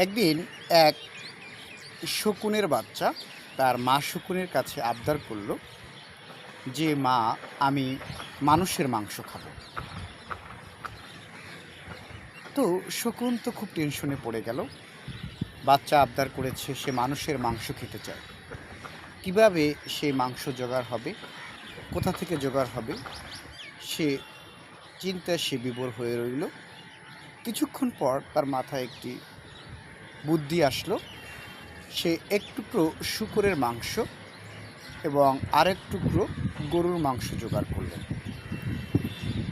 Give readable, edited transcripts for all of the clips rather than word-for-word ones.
একদিন এক শকুনের বাচ্চা তার মা শকুনের কাছে আবদার করল যে, মা, আমি মানুষের মাংস খাবো। তো শকুন তো খুব টেনশনে পড়ে গেল। বাচ্চা আবদার করেছে, সে মানুষের মাংস খেতে চায়। কিভাবে সেই মাংস জোগাড় হবে, কোথা থেকে জোগাড় হবে, সে চিন্তায় সে বিভোর হয়ে রইল। কিছুক্ষণ পর তার মাথায় একটি বুদ্ধি আসলো। সে এক টুকরো শূকরের মাংস এবং আরেক টুকরো গরুর মাংস জোগাড় করলেন।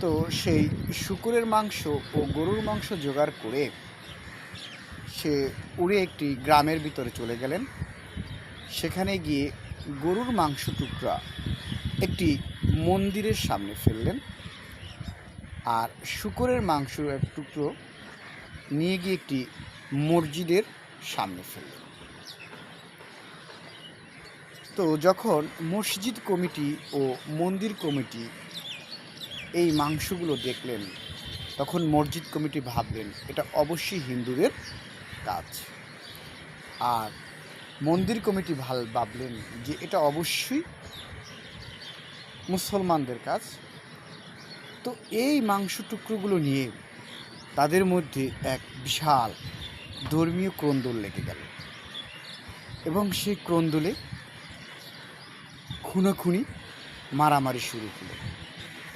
তো সেই শূকরের মাংস ও গরুর মাংস জোগাড় করে সে উড়ে একটি গ্রামের ভিতরে চলে গেলেন। সেখানে গিয়ে গরুর মাংস টুকরা একটি মন্দিরের সামনে ফেললেন, আর শূকরের মাংস এক টুকরো নিয়ে গিয়ে একটি মসজিদের সামনে ফেললেন। তো যখন মসজিদ কমিটি ও মন্দির কমিটি এই মাংসগুলো দেখলেন, তখন মসজিদ কমিটি ভাবলেন এটা অবশ্যই হিন্দুদের কাজ, আর মন্দির কমিটি ভাবলেন যে এটা অবশ্যই মুসলমানদের কাজ। তো এই মাংস টুকরোগুলো নিয়ে তাদের মধ্যে এক বিশাল ধর্মীয় ক্রন্দল লেগে গেল, এবং সেই ক্রন্দলে খুনোখুনি মারামারি শুরু হলো,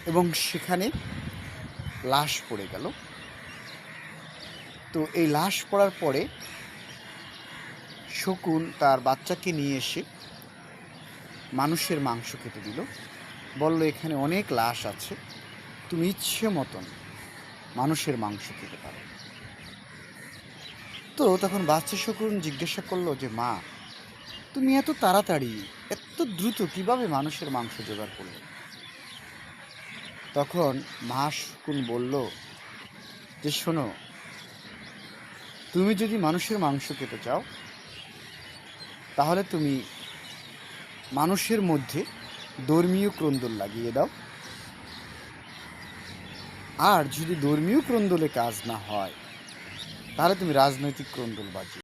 এবং সেখানে লাশ পড়ে গেল। তো এই লাশ পড়ার পরে শকুন তার বাচ্চাকে নিয়ে এসে মানুষের মাংস খেতে দিল। বলল, এখানে অনেক লাশ আছে, তুমি ইচ্ছে মতন মানুষের মাংস খেতে পারো। তো তখন বাচ্চা শকুন জিজ্ঞাসা করলো যে, মা, তুমি এত তাড়াতাড়ি এত দ্রুত কিভাবে মানুষের মাংস জোগাড় করলে? তখন মা শকুন বলল যে, শোনো, তুমি যদি মানুষের মাংস খেতে চাও তাহলে তুমি মানুষের মধ্যে ধর্মীয় ক্রন্দল লাগিয়ে দাও, আর যদি ধর্মীয় ক্রন্দলে কাজ না হয় তাহলে তুমি রাজনৈতিক ক্রন্দল বাজিয়ে